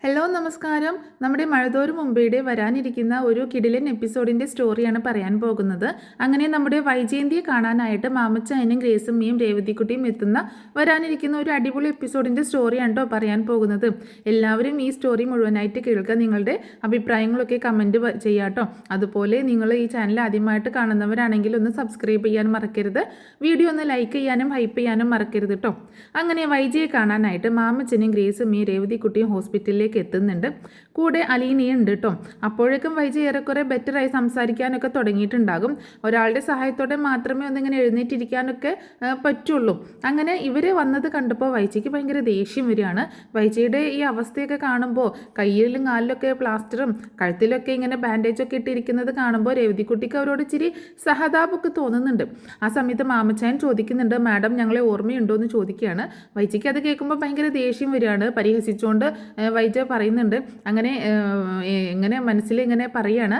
Hello നമസ്കാരം. നമ്മുടെ മഴതോറും മുമ്പേടെ വരാനിരിക്കുന്ന ഒരു കിടിലൻ എപ്പിസോഡിൻ്റെ സ്റ്റോറിയാണ് പറയാൻ പോകുന്നത്. അങ്ങനെ നമ്മുടെ വൈജയന്തിയെ കാണാനായിട്ട് മാമച്ചായനും ഗ്രേസമ്മയും രേവതിക്കുട്ടിയും എത്തുന്ന വരാനിരിക്കുന്ന ഒരു അടിപൊളി എപ്പിസോഡിൻ്റെ സ്റ്റോറിയാണ് കേട്ടോ പറയാൻ പോകുന്നത്. എല്ലാവരും ഈ സ്റ്റോറി മുഴുവനായിട്ട് കേൾക്കുക. നിങ്ങളുടെ അഭിപ്രായങ്ങളൊക്കെ കമൻറ്റ് ചെയ്യാട്ടോ. അതുപോലെ നിങ്ങൾ ഈ ചാനൽ ആദ്യമായിട്ട് കാണുന്നവരാണെങ്കിൽ ഒന്ന് സബ്സ്ക്രൈബ് ചെയ്യാൻ മറക്കരുത്. വീഡിയോ ഒന്ന് ലൈക്ക് ചെയ്യാനും ഹൈപ്പ് ചെയ്യാനും മറക്കരുത് കേട്ടോ. അങ്ങനെ വൈജയെ കാണാനായിട്ട് മാമച്ചനും ഗ്രേസമ്മയും രേവതിക്കുട്ടിയും ഹോസ്പിറ്റലിലേക്ക് എത്തുന്നുണ്ട്. കൂടെ അലീനയുണ്ട് കേട്ടോ. അപ്പോഴേക്കും വൈജ ഏറെക്കുറെ ബെറ്ററായി സംസാരിക്കാനൊക്കെ തുടങ്ങിയിട്ടുണ്ടാകും. ഒരാളുടെ സഹായത്തോടെ മാത്രമേ ഒന്നിങ്ങനെ എഴുന്നേറ്റിരിക്കാനൊക്കെ പറ്റുള്ളൂ. അങ്ങനെ ഇവർ വന്നത് കണ്ടപ്പോൾ വൈജയ്ക്ക് ഭയങ്കര ദേഷ്യം വരികയാണ്. വൈജയുടെ ഈ അവസ്ഥയൊക്കെ കാണുമ്പോൾ കയ്യിലും കാലിലൊക്കെ പ്ലാസ്റ്ററും കഴുത്തിലൊക്കെ ഇങ്ങനെ ബാൻഡേജൊക്കെ ഇട്ടിരിക്കുന്നത് കാണുമ്പോൾ രേവതിക്കുട്ടിക്ക് അവരോട് ഇച്ചിരി സഹതാപമൊക്കെ തോന്നുന്നുണ്ട്. ആ സമയത്ത് മാമച്ചായൻ ചോദിക്കുന്നുണ്ട്, മാഡം ഞങ്ങളെ ഓർമ്മയുണ്ടോ എന്ന് ചോദിക്കുകയാണ്. വൈജയ്ക്ക് അത് കേൾക്കുമ്പോൾ ഭയങ്കര ദേഷ്യം വരികയാണ്. പരിഹസിച്ചുകൊണ്ട് വൈജ പറയുന്നുണ്ട്, എങ്ങനെ മനസ്സിൽ ഇങ്ങനെ പറയാണ്,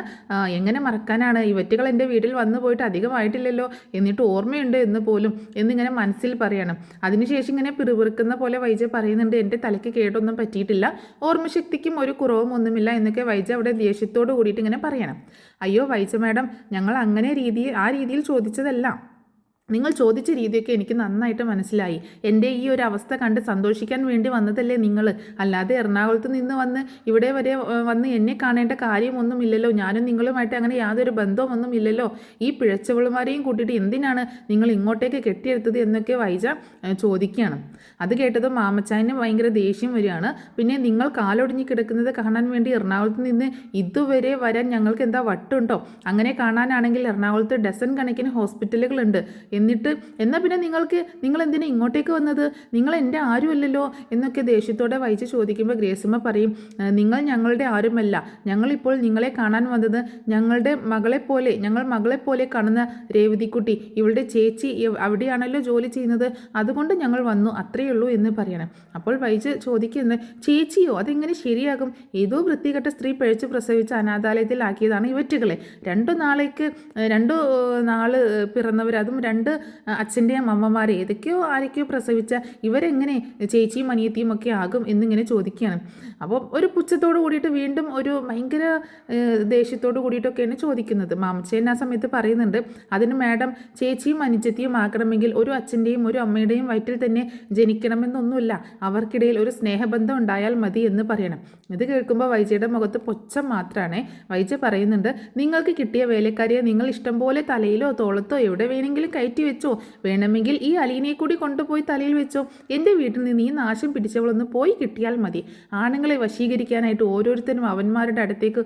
എങ്ങനെ മറക്കാനാണ്, ഇവറ്റുകൾ എൻ്റെ വീട്ടിൽ വന്നു പോയിട്ട് അധികമായിട്ടില്ലല്ലോ, എന്നിട്ട് ഓർമ്മയുണ്ട് എന്ന് പോലും എന്നിങ്ങനെ മനസ്സിൽ പറയണം. അതിനുശേഷം ഇങ്ങനെ പിറുപിറുക്കുന്ന പോലെ വൈജ പറയുന്നുണ്ട്, എൻ്റെ തലയ്ക്ക് കേടൊന്നും പറ്റിയിട്ടില്ല, ഓർമ്മശക്തിക്കും ഒരു കുറവും ഒന്നുമില്ല എന്നൊക്കെ വൈജ അവിടെ ദേഷ്യത്തോട് കൂടിയിട്ട് ഇങ്ങനെ പറയണം. അയ്യോ വൈജ മാഡം, ഞങ്ങൾ അങ്ങനെ ആ രീതിയിൽ ചോദിച്ചതല്ല. നിങ്ങൾ ചോദിച്ച രീതിയൊക്കെ എനിക്ക് നന്നായിട്ട് മനസ്സിലായി. എൻ്റെ ഈ ഒരു അവസ്ഥ കണ്ട് സന്തോഷിക്കാൻ വേണ്ടി വന്നതല്ലേ നിങ്ങൾ, അല്ലാതെ എറണാകുളത്ത് നിന്ന് വന്ന് ഇവിടെ വരെ വന്ന് എന്നെ കാണേണ്ട കാര്യമൊന്നുമില്ലല്ലോ. ഞാനും നിങ്ങളുമായിട്ട് അങ്ങനെ യാതൊരു ബന്ധമൊന്നും ഇല്ലല്ലോ. ഈ പിഴച്ചവളുമാരെയും കൂട്ടിയിട്ട് എന്തിനാണ് നിങ്ങൾ ഇങ്ങോട്ടേക്ക് കെട്ടിയെടുത്തത് എന്നൊക്കെ വൈജ ചോദിക്കുകയാണ്. അത് കേട്ടതും മാമച്ചായന് ഭയങ്കര ദേഷ്യം വരികയാണ്. പിന്നെ നിങ്ങൾ കാലൊടിഞ്ഞ് കിടക്കുന്നത് കാണാൻ വേണ്ടി എറണാകുളത്ത് നിന്ന് ഇതുവരെ വരാൻ ഞങ്ങൾക്ക് എന്താ വട്ടുണ്ടോ? അങ്ങനെ കാണാനാണെങ്കിൽ എറണാകുളത്ത് ഡസൻ കണക്കിന് ഹോസ്പിറ്റലുകളുണ്ട്. എന്നാൽ പിന്നെ നിങ്ങൾ എന്തിനാ ഇങ്ങോട്ടേക്ക് വന്നത്? നിങ്ങൾ എൻ്റെ ആരുമല്ലല്ലോ എന്നൊക്കെ ദേഷ്യത്തോടെ വൈജ ചോദിക്കുമ്പോൾ ഗ്രേസമ്മ പറയും, നിങ്ങൾ ഞങ്ങളുടെ ആരുമല്ല, ഞങ്ങളിപ്പോൾ നിങ്ങളെ കാണാൻ വന്നത് ഞങ്ങൾ മകളെപ്പോലെ കാണുന്ന രേവതിക്കുട്ടി, ഇവളുടെ ചേച്ചി അവിടെയാണല്ലോ ജോലി ചെയ്യുന്നത്, അതുകൊണ്ട് ഞങ്ങൾ വന്നു, അത്രയേ ഉള്ളൂ എന്ന് പറയണം. അപ്പോൾ വൈജ ചോദിക്കുന്നത്, ചേച്ചിയോ? അതെങ്ങനെ ശരിയാകും? ഏതോ വൃത്തികെട്ട സ്ത്രീ പിഴച്ച് പ്രസവിച്ച് അനാഥാലയത്തിലാക്കിയതാണ് ഇവറ്റുകളെ. രണ്ടു നാള് പിറന്നവർ, അതും രണ്ട് അച്ഛൻ്റെയും അമ്മമാരെ ആരൊക്കെയോ പ്രസവിച്ച ഇവരെങ്ങനെ ചേച്ചിയും അനിയത്തിയും ഒക്കെ ആകും എന്നിങ്ങനെ ചോദിക്കുകയാണ്. അപ്പോൾ ഒരു പുച്ഛത്തോട് കൂടിയിട്ട് വീണ്ടും ഒരു ഭയങ്കര ദേഷ്യത്തോട് കൂടിയിട്ടൊക്കെയാണ് ചോദിക്കുന്നത്. മാമച്ചേൻ ആ സമയത്ത് പറയുന്നുണ്ട്, അതിന് മാഡം ചേച്ചിയും അനുജത്തിയും ആക്കണമെങ്കിൽ ഒരു അച്ഛൻ്റെയും ഒരു അമ്മയുടെയും വയറ്റിൽ തന്നെ ജനിക്കണമെന്നൊന്നുമില്ല, അവർക്കിടയിൽ ഒരു സ്നേഹബന്ധം ഉണ്ടായാൽ മതി എന്ന് പറയണം. ഇത് കേൾക്കുമ്പോൾ വൈജയുടെ മുഖത്ത് പുച്ഛം മാത്രമാണ്. വൈജ പറയുന്നുണ്ട്, നിങ്ങൾക്ക് കിട്ടിയ വേലക്കാരിയെ നിങ്ങൾ ഇഷ്ടം പോലെ തലയിലോ തോളത്തോ എവിടെ വേണമെങ്കിലും കയറ്റി വെച്ചോ, വേണമെങ്കിൽ ഈ അലീനയെ കൂടി കൊണ്ടുപോയി തലയിൽ വെച്ചോ, എൻ്റെ വീട്ടിൽ നിന്ന് ഈ നാശം പിടിച്ചവളൊന്ന് പോയി കിട്ടിയാൽ മതി. ആണുങ്ങളെ വശീകരിക്കാനായിട്ട് ഓരോരുത്തരും അവന്മാരുടെ അടുത്തേക്ക്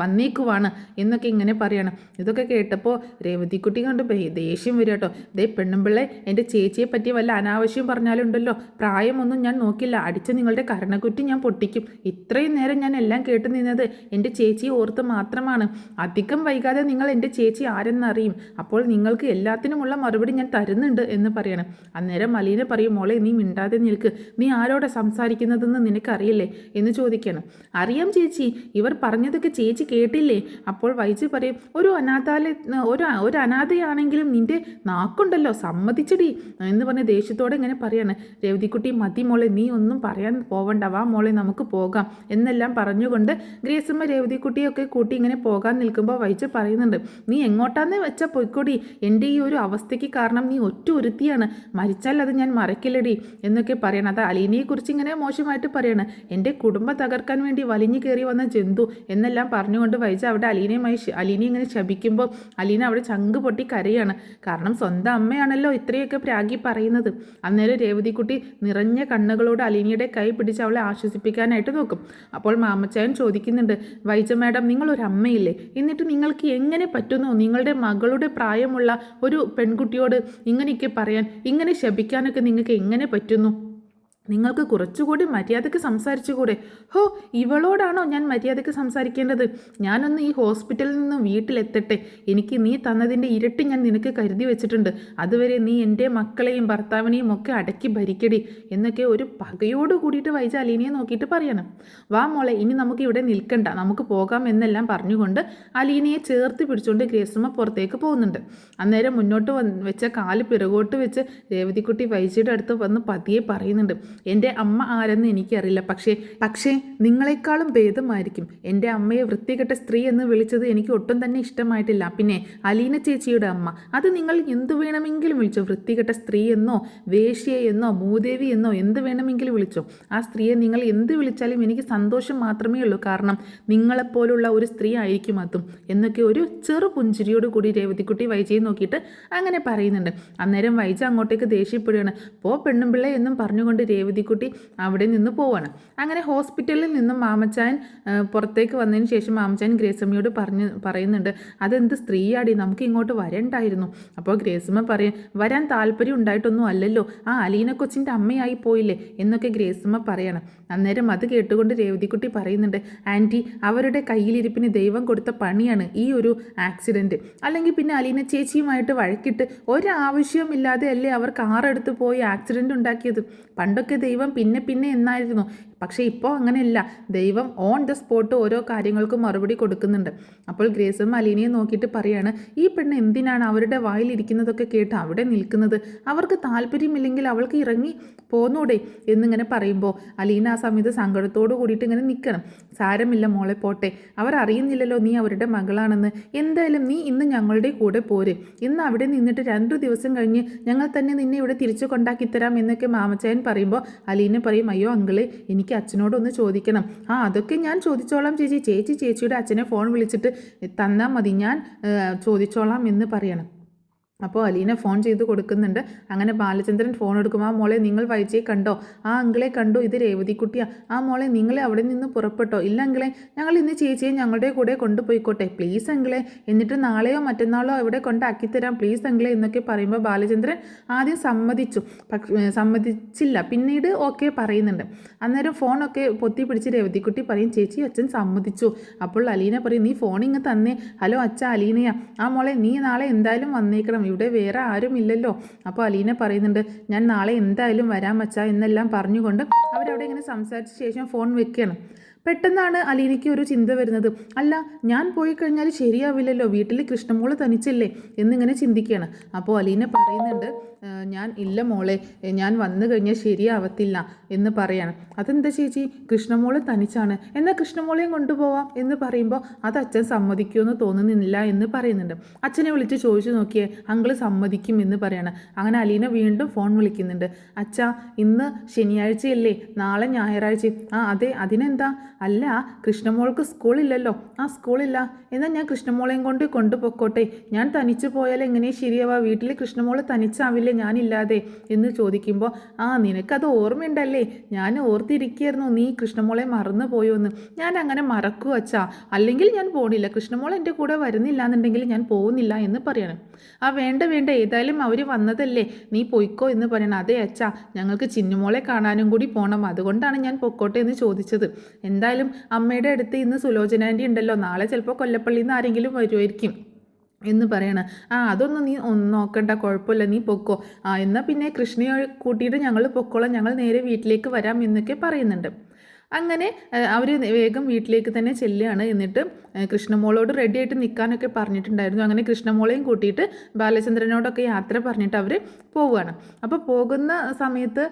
വന്നേക്കുവാണ് എന്നൊക്കെ ഇങ്ങനെ പറയണം. ഇതൊക്കെ കേട്ടപ്പോൾ രേവതിക്കുട്ടി കണ്ട് ദേഷ്യം വരും കേട്ടോ. ദേ പെണ്ണുമ്പിള്ളെ, എൻ്റെ ചേച്ചിയെ പറ്റി വല്ല അനാവശ്യം പറഞ്ഞാലുണ്ടല്ലോ, പ്രായമൊന്നും ഞാൻ നോക്കില്ല, അടിച്ച് നിങ്ങളുടെ കരണക്കുറ്റി ഞാൻ പൊട്ടിക്കും. ഇത്രയും നേരം ഞാൻ എല്ലാം കേട്ടു നിന്നത് എൻ്റെ ചേച്ചിയെ ഓർത്ത് മാത്രമാണ്. അധികം വൈകാതെ നിങ്ങൾ എൻ്റെ ചേച്ചി ആരെന്നറിയും. അപ്പോൾ നിങ്ങൾക്ക് എല്ലാത്തിനുമുള്ള മറുപടി ഞാൻ തരുന്നുണ്ട് എന്ന് പറയണം. അന്നേരം മലീന പറയും, മോളെ നീ മിണ്ടാതെ നിൽക്ക്, നീ ആരോടെ സംസാരിക്കുന്നതെന്ന് നിനക്കറിയില്ലേ എന്ന് ചോദിക്കണം. അറിയാം ചേച്ചി, ഇവർ പറഞ്ഞതൊക്കെ ചേച്ചി കേട്ടില്ലേ? അപ്പോൾ വൈജി പറയും, ഒരു അനാഥയാണെങ്കിലും നിന്റെ നാക്കുണ്ടല്ലോ, സമ്മതിച്ചടി എന്ന് പറഞ്ഞ് ദേഷ്യത്തോടെ ഇങ്ങനെ പറയാണ്. രേവതിക്കുട്ടി, മതി മോളെ, നീ ഒന്നും പറയാൻ പോവണ്ട, വാ മോളെ നമുക്ക് പോകാം എന്നെല്ലാം പറഞ്ഞുകൊണ്ട് ഗ്രേസമ്മ രേവതിക്കുട്ടിയൊക്കെ കൂട്ടി ഇങ്ങനെ പോകാൻ നിൽക്കുമ്പോൾ വൈജ പറയുന്നുണ്ട്, നീ എങ്ങോട്ടാന്ന് വെച്ചാൽ പോയിക്കോടി, എൻ്റെ ഈ ഒരു അവസ്ഥയ്ക്ക് കാരണം നീ ഒരുത്തിയാണ്, മരിച്ചാൽ അത് ഞാൻ മറക്കില്ലടി എന്നൊക്കെ പറയണം. അത് അലീനയെക്കുറിച്ച് ഇങ്ങനെ മോശമായിട്ട് പറയണം. എൻ്റെ കുടുംബം തകർക്കാൻ വേണ്ടി വലിഞ്ഞു കയറി വന്ന ജന്തു എന്നെല്ലാം പറഞ്ഞുകൊണ്ട് വൈജ അവിടെ അലീനയെ ഇങ്ങനെ ശപിക്കുമ്പോൾ അലീന അവിടെ ചങ്ക് പൊട്ടി കരയാണ്. കാരണം സ്വന്തം അമ്മയാണല്ലോ ഇത്രയൊക്കെ പ്രാഗി പറയുന്നത്. അന്നേരം രേവതിക്കുട്ടി നിറഞ്ഞ കണ്ണുകളോട് അലീനയുടെ കൈ പിടിച്ച് അവളെ ആശ്വസിപ്പിക്കാനായിട്ട് നോക്കും. അപ്പോൾ മാമച്ചായൻ ചോദിക്കുന്നുണ്ട്, വൈജ മാഡം, നിങ്ങളൊരു അമ്മയില്ലേ, എന്നിട്ട് നിങ്ങൾക്ക് എങ്ങനെ പറ്റുന്നു നിങ്ങളുടെ മകളുടെ പ്രായമുള്ള ഒരു പെൺകുട്ടിയോട് ഇങ്ങനെയൊക്കെ പറയാൻ, ഇങ്ങനെ ശപിക്കാനൊക്കെ നിങ്ങൾക്ക് എങ്ങനെ പറ്റുന്നു? നിങ്ങൾക്ക് കുറച്ചുകൂടി മര്യാദയ്ക്ക് സംസാരിച്ചുകൂടെ? ഹോ, ഇവളോടാണോ ഞാൻ മര്യാദയ്ക്ക് സംസാരിക്കേണ്ടത്? ഞാനൊന്ന് ഈ ഹോസ്പിറ്റലിൽ നിന്ന് വീട്ടിലെത്തട്ടെ, എനിക്ക് നീ തന്നതിൻ്റെ ഇരട്ടി ഞാൻ നിനക്ക് കരുതി വെച്ചിട്ടുണ്ട്, അതുവരെ നീ എൻ്റെ മക്കളെയും ഭർത്താവിനെയും ഒക്കെ അടക്കി ഭരിക്കടി എന്നൊക്കെ ഒരു പകയോട് കൂടിയിട്ട് വൈജ അലീനയെ നോക്കിയിട്ട് പറയണം. വാ മോളെ, ഇനി നമുക്ക് ഇവിടെ നിൽക്കണ്ട, നമുക്ക് പോകാം എന്നെല്ലാം പറഞ്ഞുകൊണ്ട് അലീനയെ ചേർത്ത് പിടിച്ചുകൊണ്ട് ഗ്രേസമ്മ പുറത്തേക്ക് പോകുന്നുണ്ട്. അന്നേരം മുന്നോട്ട് വെച്ച കാല് പിറകോട്ട് വെച്ച് രേവതിക്കുട്ടി വൈജയുടെ അടുത്ത് വന്ന് പതിയെ പറയുന്നുണ്ട്, എൻ്റെ അമ്മ ആരെന്ന് എനിക്കറിയില്ല, പക്ഷേ നിങ്ങളെക്കാളും ഭേദമായിരിക്കും. എൻ്റെ അമ്മയെ വൃത്തികെട്ട സ്ത്രീ എന്ന് വിളിച്ചത് എനിക്ക് ഒട്ടും തന്നെ ഇഷ്ടമായിട്ടില്ല. പിന്നെ അലീന ചേച്ചിയുടെ അമ്മ, അത് നിങ്ങൾ എന്തു വേണമെങ്കിലും വിളിച്ചോ, വൃത്തികെട്ട സ്ത്രീ എന്നോ വേശ്യയെന്നോ മൂദേവി എന്നോ എന്ത് വേണമെങ്കിലും വിളിച്ചോ. ആ സ്ത്രീയെ നിങ്ങൾ എന്ത് വിളിച്ചാലും എനിക്ക് സന്തോഷം മാത്രമേ ഉള്ളൂ. കാരണം നിങ്ങളെപ്പോലുള്ള ഒരു സ്ത്രീ ആയിരിക്കും അതും എന്നൊക്കെ ഒരു ചെറു പുഞ്ചിരിയോട് കൂടി രേവതിക്കുട്ടി വൈജയെ നോക്കിയിട്ട് അങ്ങനെ പറയുന്നുണ്ട്. അന്നേരം വൈജ അങ്ങോട്ടേക്ക് ദേഷ്യപ്പെടുകയാണ്. പെണ്ണുമ്പിള്ള എന്നും പറഞ്ഞുകൊണ്ട് രേവതിക്കുട്ടി അവിടെ നിന്ന് പോവാണ്. അങ്ങനെ ഹോസ്പിറ്റലിൽ നിന്നും മാമച്ചായൻ പുറത്തേക്ക് വന്നതിന് ശേഷം മാമച്ചായൻ ഗ്രേസമ്മയോട് പറയുന്നുണ്ട്, അതെന്ത് സ്ത്രീയാടി, നമുക്ക് ഇങ്ങോട്ട് വരണ്ടായിരുന്നു. അപ്പോൾ ഗ്രേസമ്മ പറയും, വരാൻ താല്പര്യം ഉണ്ടായിട്ടൊന്നും അല്ലല്ലോ, ആ അലീന കൊച്ചിൻ്റെ അമ്മയായി പോയില്ലേ എന്നൊക്കെ ഗ്രേസമ്മ പറയണം. അന്നേരം അത് കേട്ടുകൊണ്ട് രേവതിക്കുട്ടി പറയുന്നുണ്ട്, ആൻറ്റി അവരുടെ കയ്യിലിരിപ്പിന് ദൈവം കൊടുത്ത പണിയാണ് ഈ ഒരു ആക്സിഡൻറ്റ്. അല്ലെങ്കിൽ പിന്നെ അലീന ചേച്ചിയുമായിട്ട് വഴക്കിട്ട് ഒരാവശ്യവുമില്ലാതെ അല്ലേ അവർ കാറെടുത്ത് പോയി ആക്സിഡൻറ്റ് ഉണ്ടാക്കിയത്. പണ്ടൊക്കെ ദൈവം പിന്നെ എന്നായിരുന്നു, പക്ഷേ ഇപ്പോൾ അങ്ങനെയല്ല. ദൈവം ഓൺ ദ സ്പോട്ട് ഓരോ കാര്യങ്ങൾക്കും മറുപടി കൊടുക്കുന്നുണ്ട്. അപ്പോൾ ഗ്രേസും അലീനയെ നോക്കിയിട്ട് പറയാണ്, ഈ പെണ്ണ് എന്തിനാണ് അവരുടെ വായിലിരിക്കുന്നതൊക്കെ കേട്ട് അവിടെ നിൽക്കുന്നത്? അവർക്ക് താല്പര്യമില്ലെങ്കിൽ അവൾക്ക് ഇറങ്ങി പോന്നൂടെ എന്നിങ്ങനെ പറയുമ്പോൾ അലീന ആ സമയത്ത് സങ്കടത്തോട് കൂടിയിട്ട് ഇങ്ങനെ നിൽക്കണം. സാരമില്ല മോളെ, പോട്ടെ, അവർ അറിയുന്നില്ലല്ലോ നീ അവരുടെ മകളാണെന്ന്. എന്തായാലും നീ ഇന്ന് ഞങ്ങളുടെ കൂടെ പോരെ. ഇന്ന് അവിടെ നിന്നിട്ട് 2 ദിവസം കഴിഞ്ഞ് ഞങ്ങൾ തന്നെ നിന്നെ ഇവിടെ തിരിച്ചു കൊണ്ടാക്കിത്തരാം എന്നൊക്കെ മാമച്ചായൻ പറയുമ്പോൾ അലീന പറയും, അയ്യോ അങ്കിളെ, എനിക്ക് അച്ഛനോടൊന്ന് ചോദിക്കണം. അതൊക്കെ ഞാൻ ചോദിച്ചോളാം ചേച്ചിയുടെ അച്ഛനെ ഫോൺ വിളിച്ചിട്ട് തന്നാൽ മതി, ഞാൻ ചോദിച്ചോളാം എന്ന് പറയണം. അപ്പോൾ അലീന ഫോൺ ചെയ്ത് കൊടുക്കുന്നുണ്ട്. അങ്ങനെ ബാലചന്ദ്രൻ ഫോൺ എടുക്കും. ആ മോളെ, നിങ്ങൾ വൈജയെ കണ്ടോ? ആ അങ്കിളെ കണ്ടു, ഇത് രേവതിക്കുട്ടിയാ. ആ മോളെ, നിങ്ങളെ അവിടെ നിന്ന് പുറപ്പെട്ടോ? ഇല്ല അങ്കിളെ, ഞങ്ങൾ ഇന്ന് ചേച്ചിയെ ഞങ്ങളുടെ കൂടെ കൊണ്ടുപോയിക്കോട്ടെ, പ്ലീസ് അങ്കിളെ, എന്നിട്ട് നാളെയോ മറ്റന്നാളോ ഇവിടെ കൊണ്ടാക്കിത്തരാം, പ്ലീസ് അങ്കിളെ എന്നൊക്കെ പറയുമ്പോൾ ബാലചന്ദ്രൻ ആദ്യം സമ്മതിച്ചില്ല, പിന്നീട് ഓക്കെ പറയുന്നുണ്ട്. അന്നേരം ഫോണൊക്കെ പൊത്തി പിടിച്ച് രേവതിക്കുട്ടി പറയും, ചേച്ചി അച്ഛൻ സമ്മതിച്ചു. അപ്പോൾ അലീന പറയും, നീ ഫോൺ ഇങ്ങ് തന്നേ. ഹലോ അച്ഛ, അലീനയാ. ആ മോളെ, നീ നാളെ എന്തായാലും വന്നേക്കണം, ഇവിടെ വേറെ ആരും ഇല്ലല്ലോ. അപ്പോൾ അലീന പറയുന്നുണ്ട്, ഞാൻ നാളെ എന്തായാലും വരാൻ വച്ചാ എന്നെല്ലാം പറഞ്ഞുകൊണ്ട് അവരവിടെ ഇങ്ങനെ സംസാരിച്ച ശേഷം ഫോൺ വെക്കണം. പെട്ടെന്നാണ് അലീനയ്ക്ക് ഒരു ചിന്ത വരുന്നത്, അല്ല ഞാൻ പോയി കഴിഞ്ഞാൽ ശരിയാവില്ലല്ലോ, വീട്ടിൽ കൃഷ്ണമോള് തനിച്ചല്ലേ എന്നിങ്ങനെ ചിന്തിക്കുകയാണ്. അപ്പോൾ അലീന പറയുന്നുണ്ട്, ഞാൻ ഇല്ല മോളെ, ഞാൻ വന്നു കഴിഞ്ഞാൽ ശരിയാവത്തില്ല എന്ന് പറയാണ്. അതെന്താ ചേച്ചി, കൃഷ്ണമോള് തനിച്ചാണ്, എന്നാൽ കൃഷ്ണമോളെയും കൊണ്ടുപോവാം എന്ന് പറയുമ്പോൾ അത് അച്ഛൻ സമ്മതിക്കുമെന്ന് തോന്നുന്നില്ല എന്ന് പറയുന്നുണ്ട്. അച്ഛനെ വിളിച്ച് ചോദിച്ചു നോക്കിയേ, അങ്കിള് സമ്മതിക്കും എന്ന് പറയാണ്. അങ്ങനെ അലീന വീണ്ടും ഫോൺ വിളിക്കുന്നുണ്ട്. അച്ഛാ, ഇന്ന് ശനിയാഴ്ചയല്ലേ, നാളെ ഞായറാഴ്ച. അതെ, അതിനെന്താ? അല്ല, കൃഷ്ണമോൾക്ക് സ്കൂളില്ലല്ലോ. സ്കൂളില്ല, എന്നാൽ ഞാൻ കൃഷ്ണമോളെയും കൊണ്ടുപോയിക്കോട്ടെ. ഞാൻ തനിച്ചു പോയാൽ എങ്ങനെ ശരിയാവാ, വീട്ടിൽ കൃഷ്ണമോള് തനിച്ചാവില്ലേ ഞാനില്ലാതെ എന്ന് ചോദിക്കുമ്പോൾ, നിനക്കത് ഓർമ്മയുണ്ടല്ലേ, ഞാൻ ഓർത്തിരിക്കുകയായിരുന്നു നീ കൃഷ്ണമോളെ മറന്നു പോയോ എന്ന്. ഞാൻ അങ്ങനെ മറക്കൂ അച്ഛാ, അല്ലെങ്കിൽ ഞാൻ പോണില്ല, കൃഷ്ണമോൾ എൻ്റെ കൂടെ വരുന്നില്ല എന്നുണ്ടെങ്കിൽ ഞാൻ പോകുന്നില്ല എന്ന് പറയണം. വേണ്ട, ഏതായാലും അവർ വന്നതല്ലേ, നീ പൊയ്ക്കോ എന്ന് പറയണം. അതെ അച്ഛാ, ഞങ്ങൾക്ക് ചിന്നുമോളെ കാണാനും കൂടി പോകണം, അതുകൊണ്ടാണ് ഞാൻ പൊക്കോട്ടെ എന്ന് ചോദിച്ചത്. എന്തായാലും അമ്മയുടെ അടുത്ത് ഇന്ന് സുലോചന ആൻറ്റി ഉണ്ടല്ലോ, നാളെ ചിലപ്പോൾ കൊല്ലപ്പള്ളിയിൽ നിന്ന് ആരെങ്കിലും വരുമായിരിക്കും എന്ന് പറയണം. അതൊന്നും നീ നോക്കണ്ട, കുഴപ്പമില്ല, നീ പൊക്കോ. എന്നാൽ പിന്നെ കൃഷ്ണയെ കൂട്ടിയിട്ട് ഞങ്ങൾ പൊക്കോളാം, ഞങ്ങൾ നേരെ വീട്ടിലേക്ക് വരാം എന്നൊക്കെ പറയുന്നുണ്ട്. അങ്ങനെ അവർ വേഗം വീട്ടിലേക്ക് തന്നെ ചെല്ലുകയാണ്. എന്നിട്ട് കൃഷ്ണമോളോട് റെഡി ആയിട്ട് നിൽക്കാനൊക്കെ പറഞ്ഞിട്ടുണ്ടായിരുന്നു. അങ്ങനെ കൃഷ്ണമോളെയും കൂട്ടിയിട്ട് ബാലചന്ദ്രനോടൊക്കെ യാത്ര പറഞ്ഞിട്ട് അവർ പോവുകയാണ്. അപ്പോൾ പോകുന്ന സമയത്ത്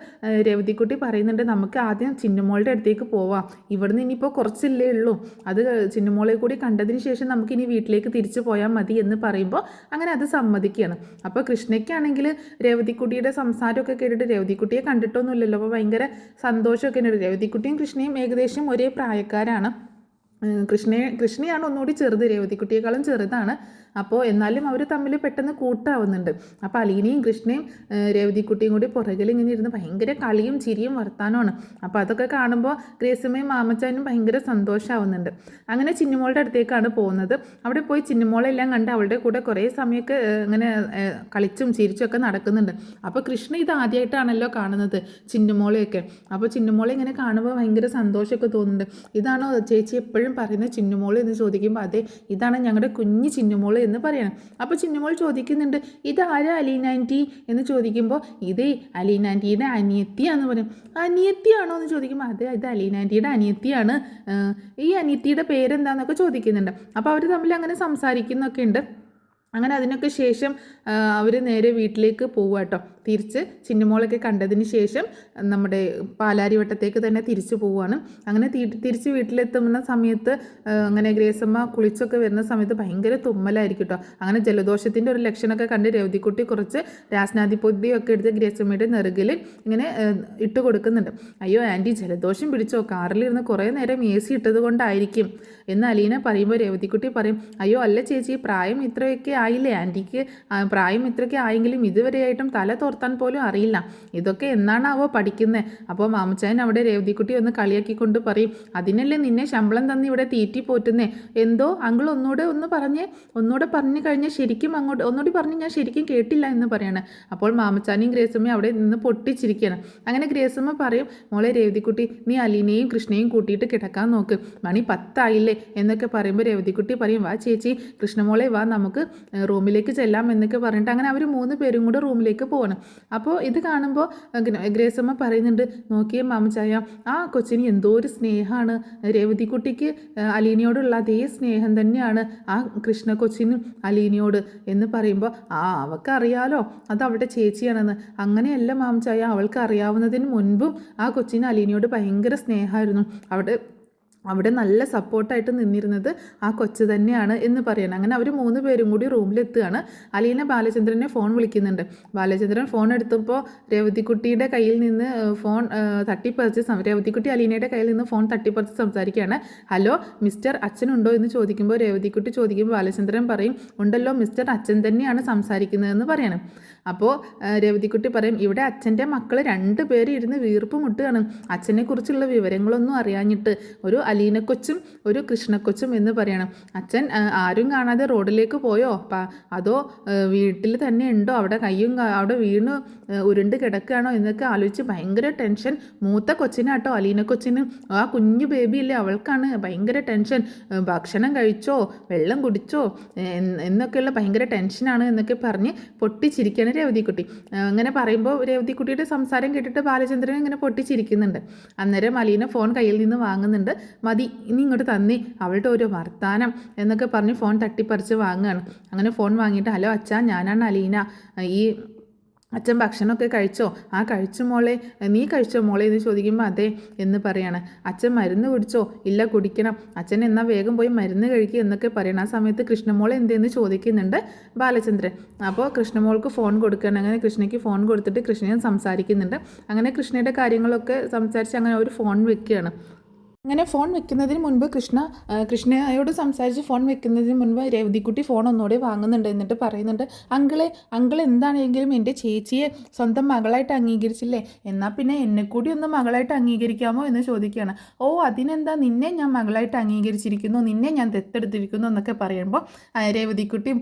രേവതിക്കുട്ടി പറയുന്നുണ്ട്, നമുക്ക് ആദ്യം ചിന്നുമോളുടെ അടുത്തേക്ക് പോവാം, ഇവിടുന്ന് ഇനിയിപ്പോൾ കുറച്ചില്ലേ ഉള്ളൂ, അത് ചിന്നുമോളെ കൂടി കണ്ടതിന് ശേഷം നമുക്കിനി വീട്ടിലേക്ക് തിരിച്ചു പോയാൽ മതി എന്ന് പറയുമ്പോൾ അങ്ങനെ അത് സമ്മതിക്കുകയാണ്. അപ്പോൾ കൃഷ്ണയ്ക്കാണെങ്കിൽ രേവതിക്കുട്ടിയുടെ സംസാരമൊക്കെ കേട്ടിട്ട്, രേവതിക്കുട്ടിയെ കണ്ടിട്ടൊന്നുമില്ലല്ലോ, അപ്പോൾ ഭയങ്കര സന്തോഷമൊക്കെ ഉണ്ട്. രേവതിക്കുട്ടിയും കൃഷ്ണയും ഏകദേശം ഒരേ പ്രായക്കാരാണ്. കൃഷ്ണയാണ് ഒന്നുകൂടി ചെറുത്, രേവതിക്കുട്ടിയേക്കാളും ചെറുതാണ്. അപ്പോൾ എന്നാലും അവർ തമ്മിൽ പെട്ടെന്ന് കൂട്ടാവുന്നുണ്ട്. അപ്പോൾ അലീനയും കൃഷ്ണയും രേവതിക്കുട്ടിയും കൂടി പുറകിൽ ഇങ്ങനെ ഇരുന്ന് ഭയങ്കര കളിയും ചിരിയും വർത്താനമാണ്. അപ്പോൾ അതൊക്കെ കാണുമ്പോൾ ഗ്രേസമ്മയും മാമച്ചാനും ഭയങ്കര സന്തോഷമാവുന്നുണ്ട്. അങ്ങനെ ചിന്നുമോളുടെ അടുത്തേക്കാണ് പോകുന്നത്. അവിടെ പോയി ചിന്നുമോളെല്ലാം കണ്ട് അവളുടെ കൂടെ കുറേ സമയമൊക്കെ ഇങ്ങനെ കളിച്ചും ചിരിച്ചും ഒക്കെ നടക്കുന്നുണ്ട്. അപ്പോൾ കൃഷ്ണ ഇത് ആദ്യമായിട്ടാണല്ലോ കാണുന്നത് ചിന്നുമോളെയൊക്കെ. അപ്പോൾ ചിന്നുമോളെ ഇങ്ങനെ കാണുമ്പോൾ ഭയങ്കര സന്തോഷമൊക്കെ തോന്നുന്നുണ്ട്. ഇതാണോ ചേച്ചി എപ്പോഴും പറയുന്ന ചിന്നുമോൾ എന്ന് ചോദിക്കുമ്പോൾ, അതെ, ഇതാണ് ഞങ്ങളുടെ കുഞ്ഞ് ചിന്നുമോൾ എന്ന് പറയണം. അപ്പോൾ ചിന്നുമോൾ ചോദിക്കുന്നുണ്ട്, ഇതാരാ അലീന ആൻറ്റി എന്ന് ചോദിക്കുമ്പോൾ, ഇതേ അലീന ആൻറ്റിയുടെ അനിയത്തിയാന്ന് പറയും. അനിയത്തിയാണോ എന്ന് ചോദിക്കുമ്പോൾ, അതെ, ഇത് അലീന ആൻറ്റിയുടെ അനിയത്തിയാണ്, ഈ അനിയത്തിയുടെ പേരെന്താണെന്നൊക്കെ ചോദിക്കുന്നുണ്ട്. അപ്പോൾ അവർ തമ്മിൽ അങ്ങനെ സംസാരിക്കുന്നൊക്കെ ഉണ്ട്. അങ്ങനെ അതിനൊക്കെ ശേഷം അവർ നേരെ വീട്ടിലേക്ക് പോവുക കേട്ടോ. തിരിച്ച് ചിന്നുമോളൊക്കെ കണ്ടതിന് ശേഷം നമ്മുടെ പാലാരിവട്ടത്തേക്ക് തന്നെ തിരിച്ചു പോവുകയാണ്. അങ്ങനെ തിരിച്ച് വീട്ടിലെത്തുന്ന സമയത്ത് അങ്ങനെ ഗ്രേസമ്മ കുളിച്ചൊക്കെ വരുന്ന സമയത്ത് ഭയങ്കര തുമ്മലായിരിക്കും കേട്ടോ. അങ്ങനെ ജലദോഷത്തിൻ്റെ ഒരു ലക്ഷണമൊക്കെ കണ്ട് രേവതിക്കുട്ടി കുറച്ച് രാസ്നാദിപ്പൊടിയൊക്കെ എടുത്ത് ഗ്രേസമ്മയുടെ നെറുകിൽ ഇങ്ങനെ ഇട്ട് കൊടുക്കുന്നുണ്ട്. അയ്യോ ആൻറ്റി ജലദോഷം പിടിച്ചോ, കാറിലിരുന്ന് കുറേ നേരം AC ഇട്ടത് കൊണ്ടായിരിക്കും എന്ന് അലീന പറയുമ്പോൾ രേവതിക്കുട്ടി പറയും, അയ്യോ അല്ല ചേച്ചി, പ്രായം ഇത്രയൊക്കെ ആയില്ലേ ആൻറ്റിക്ക്, പ്രായം ഇത്രയൊക്കെ ആയെങ്കിലും ഇതുവരെയായിട്ടും തല തോർത്താൻ പോലും അറിയില്ല, ഇതൊക്കെ എന്നാണാവോ പഠിക്കുന്നത്. അപ്പോൾ മാമച്ചായൻ അവിടെ രേവതിക്കുട്ടി ഒന്ന് കളിയാക്കിക്കൊണ്ട് പറയും, അതിനല്ലേ നിന്നെ ശമ്പളം തന്ന് ഇവിടെ തീറ്റി പോറ്റുന്നേ, എന്തോ അങ്കിൾ ഒന്നുകൂടെ പറഞ്ഞു കഴിഞ്ഞാൽ ശരിക്കും ഒന്നുകൂടി പറഞ്ഞ് ഞാൻ ശരിക്കും കേട്ടില്ല എന്ന് പറയാണ്. അപ്പോൾ മാമച്ചാനിയും ഗ്രേസമ്മയും അവിടെ നിന്ന് പൊട്ടിച്ചിരിക്കുകയാണ്. അങ്ങനെ ഗ്രേസമ്മ പറയും, മോളെ രേവതിക്കുട്ടി, നീ അലീനയും കൃഷ്ണയും കൂട്ടിയിട്ട് കിടക്കാൻ നോക്ക്, മണി 10 ആയില്ലേ എന്നൊക്കെ പറയുമ്പോൾ രേവതിക്കുട്ടി പറയും, വാ ചേച്ചി, കൃഷ്ണമോളെ വാ, നമുക്ക് റൂമിലേക്ക് ചെല്ലാം എന്നൊക്കെ പറഞ്ഞിട്ട് അങ്ങനെ അവർ 3 പേരും കൂടെ റൂമിലേക്ക് പോകണം. അപ്പോൾ ഇത് കാണുമ്പോൾ ഗ്രേസമ്മ പറയുന്നുണ്ട്, നോക്കിയേ മാമച്ചായ, ആ കൊച്ചിന് എന്തോ ഒരു സ്നേഹമാണ്, രേവതിക്കുട്ടിക്ക് അലീനയോടുള്ള അതേ സ്നേഹം തന്നെയാണ് ആ കൃഷ്ണ കൊച്ചിനും അലീനയോട് എന്ന് പറയുമ്പോൾ, അവൾക്കറിയാലോ അത് അവളുടെ ചേച്ചിയാണെന്ന്. അങ്ങനെയല്ല മാമച്ചായ, അവൾക്ക് അറിയാവുന്നതിന് മുൻപും ആ കൊച്ചിന് അലീനയോട് ഭയങ്കര സ്നേഹമായിരുന്നു, അവിടെ നല്ല സപ്പോർട്ടായിട്ട് നിന്നിരുന്നത് ആ കൊച്ചു തന്നെയാണ് എന്ന് പറയണം. അങ്ങനെ അവർ 3 പേരും കൂടി റൂമിലെത്തുകയാണ്. അലീന ബാലചന്ദ്രനെ ഫോൺ വിളിക്കുന്നുണ്ട്. ബാലചന്ദ്രൻ ഫോൺ എടുത്തപ്പോൾ രേവതിക്കുട്ടിയുടെ കയ്യിൽ നിന്ന് ഫോൺ രേവതിക്കുട്ടി അലീനയുടെ കയ്യിൽ നിന്ന് ഫോൺ തട്ടിപ്പറിച്ച് സംസാരിക്കുകയാണ്. ഹലോ മിസ്റ്റർ അച്ഛനുണ്ടോ എന്ന് ചോദിക്കുമ്പോൾ രേവതിക്കുട്ടി ചോദിക്കുമ്പോൾ ബാലചന്ദ്രൻ പറയും, ഉണ്ടല്ലോ മിസ്റ്റർ അച്ഛൻ തന്നെയാണ് സംസാരിക്കുന്നതെന്ന് പറയണം. അപ്പോൾ രേവതിക്കുട്ടി പറയും, ഇവിടെ അച്ഛൻ്റെ മക്കൾ 2 പേര് ഇരുന്ന് വീർപ്പ് മുട്ടുകയാണ്, അച്ഛനെക്കുറിച്ചുള്ള വിവരങ്ങളൊന്നും അറിയാഞ്ഞിട്ട്, ഒരു അലീനക്കൊച്ചും ഒരു കൃഷ്ണക്കൊച്ചും എന്ന് പറയണം. അച്ഛൻ ആരും കാണാതെ റോഡിലേക്ക് പോയോ, അതോ വീട്ടിൽ തന്നെ ഉണ്ടോ, അവിടെ വീണ് ഉരുണ്ട് കിടക്കുകയാണോ എന്നൊക്കെ ആലോചിച്ച് ഭയങ്കര ടെൻഷൻ. മൂത്ത കൊച്ചിനാട്ടോ, അലീനക്കൊച്ചിന്, ആ കുഞ്ഞു ബേബിയില്ലേ അവൾക്കാണ് ഭയങ്കര ടെൻഷൻ. ഭക്ഷണം കഴിച്ചോ, വെള്ളം കുടിച്ചോ എന്നൊക്കെയുള്ള ഭയങ്കര ടെൻഷനാണ് എന്നൊക്കെ പറഞ്ഞ് പൊട്ടിച്ചിരിക്കുകയാണ് രേവതിക്കുട്ടി. അങ്ങനെ പറയുമ്പോൾ രേവതിക്കുട്ടിയുടെ സംസാരം കേട്ടിട്ട് ബാലചന്ദ്രൻ ഇങ്ങനെ പൊട്ടിച്ചിരിക്കുന്നുണ്ട്. അന്നേരം അലീന ഫോൺ കയ്യിൽ നിന്ന് വാങ്ങുന്നുണ്ട്. മതി, ഇനി ഇങ്ങോട്ട് തന്നേ, അവളുടെ ഒരു വർത്താനം എന്നൊക്കെ പറഞ്ഞ് ഫോൺ തട്ടിപ്പറിച്ച് വാങ്ങുകയാണ്. അങ്ങനെ ഫോൺ വാങ്ങിയിട്ട്, ഹലോ അച്ഛാ, ഞാനാണ് അലീന, ഈ അച്ഛൻ ഭക്ഷണമൊക്കെ കഴിച്ചോ, കഴിച്ചു മോളെ, നീ കഴിച്ചോ മോളെ എന്ന് ചോദിക്കുമ്പോൾ അതെ എന്ന് പറയാണ്. അച്ഛൻ മരുന്ന് കുടിച്ചോ, ഇല്ല കുടിക്കണം, അച്ഛൻ എന്നാൽ വേഗം പോയി മരുന്ന് കഴിക്കുക എന്നൊക്കെ പറയണം. ആ സമയത്ത് കൃഷ്ണമോളെ എന്തെന്ന് ചോദിക്കുന്നുണ്ട് ബാലചന്ദ്രൻ. അപ്പോൾ കൃഷ്ണമോൾക്ക് ഫോൺ കൊടുക്കുകയാണ്. അങ്ങനെ കൃഷ്ണയ്ക്ക് ഫോൺ കൊടുത്തിട്ട് കൃഷ്ണയും സംസാരിക്കുന്നുണ്ട്. അങ്ങനെ കൃഷ്ണയുടെ കാര്യങ്ങളൊക്കെ സംസാരിച്ച് അങ്ങനെ ഒരു ഫോൺ വെക്കുകയാണ്. അങ്ങനെ ഫോൺ വെക്കുന്നതിന് മുൻപ് കൃഷ്ണയോട് സംസാരിച്ച് ഫോൺ വെക്കുന്നതിന് മുൻപ് രേവതിക്കുട്ടി ഫോൺ ഒന്നുകൂടെ വാങ്ങുന്നുണ്ട്. എന്നിട്ട് പറയുന്നുണ്ട്, അങ്കിൾ എന്താണെങ്കിലും എൻ്റെ ചേച്ചിയെ സ്വന്തം മകളായിട്ട് അംഗീകരിച്ചില്ലേ, എന്നാൽ പിന്നെ എന്നെ കൂടി ഒന്ന് മകളായിട്ട് അംഗീകരിക്കാമോ എന്ന് ചോദിക്കുകയാണ്. ഓ അതിനെന്താ, നിന്നെ ഞാൻ മകളായിട്ട് അംഗീകരിച്ചിരിക്കുന്നു, നിന്നെ ഞാൻ ദത്തെടുത്തിരിക്കുന്നു എന്നൊക്കെ പറയുമ്പോൾ രേവതിക്കുട്ടി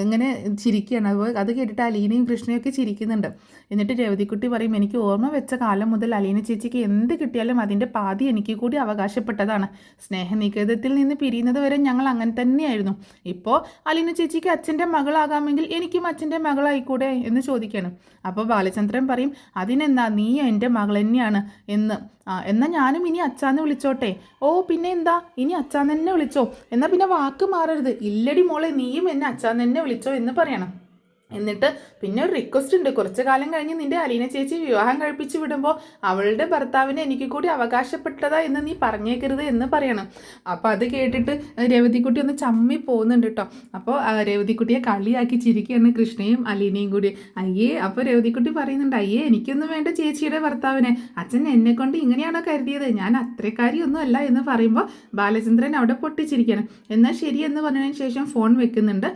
ഇങ്ങനെ ചിരിക്കുകയാണ്. അത് കേട്ടിട്ട് അലീനയും കൃഷ്ണയൊക്കെ ചിരിക്കുന്നുണ്ട്. എന്നിട്ട് രേവതിക്കുട്ടി പറയും, എനിക്ക് ഓർമ്മ വെച്ച കാലം മുതൽ അലീന ചേച്ചിക്ക് എന്ത് കിട്ടിയാലും അതിൻ്റെ പാതി എനിക്ക് കൂടി അവകാശപ്പെട്ടതാണ്. സ്നേഹനികേതത്തിൽ നിന്ന് പിരിയുന്നത് വരെ ഞങ്ങൾ അങ്ങനെ തന്നെയായിരുന്നു. ഇപ്പോൾ അലീന ചേച്ചിക്ക് അച്ഛൻ്റെ മകളാകാമെങ്കിൽ എനിക്കും അച്ഛൻ്റെ മകളായിക്കൂടെ എന്ന് ചോദിക്കണം. അപ്പോൾ ബാലചന്ദ്രൻ പറയും, അതിനെന്താ, നീ എൻ്റെ മകൾ തന്നെയാണ് എന്ന്. എന്നാൽ ഞാനും ഇനി അച്ഛാന്ന് വിളിച്ചോട്ടെ. ഓ പിന്നെ എന്താ, ഇനി അച്ഛാന്ന് തന്നെ വിളിച്ചോ, എന്നാൽ പിന്നെ വാക്ക് മാറരുത്. ഇല്ലടി മോളെ, നീയും എന്നെ അച്ഛാന്ന് തന്നെ വിളിച്ചോ എന്ന് പറയണം. എന്നിട്ട് പിന്നെ ഒരു റിക്വസ്റ്റ് ഉണ്ട്, കുറച്ച് കാലം കഴിഞ്ഞ് നിന്റെ അലീന ചേച്ചി വിവാഹം കഴിപ്പിച്ച് വിടുമ്പോൾ അവളുടെ ഭർത്താവിനെ എനിക്ക് കൂടി അവകാശപ്പെട്ടതാ എന്ന് നീ പറഞ്ഞേക്കരുത് എന്ന് പറയണം. അപ്പോൾ അത് കേട്ടിട്ട് രേവതിക്കുട്ടി ഒന്ന് ചമ്മി പോകുന്നുണ്ട് കേട്ടോ. അപ്പോൾ രേവതിക്കുട്ടിയെ കളിയാക്കി ചിരിക്കുകയാണ് കൃഷ്ണയും അലീനയും കൂടി. അയ്യേ, അപ്പോൾ രേവതിക്കുട്ടി പറയുന്നുണ്ട്, അയ്യേ എനിക്കൊന്നും വേണ്ട ചേച്ചിയുടെ ഭർത്താവിനെ, അച്ഛൻ എന്നെ കൊണ്ട് ഇങ്ങനെയാണോ കരുതിയത്, ഞാൻ അത്രക്കാരിയൊന്നും അല്ല എന്ന് പറയുമ്പോൾ ബാലചന്ദ്രൻ അവിടെ പൊട്ടിച്ചിരിക്കുകയാണ്. എന്നാൽ ശരി എന്ന് പറഞ്ഞതിന് ശേഷം ഫോൺ വെക്കുന്നുണ്ട്.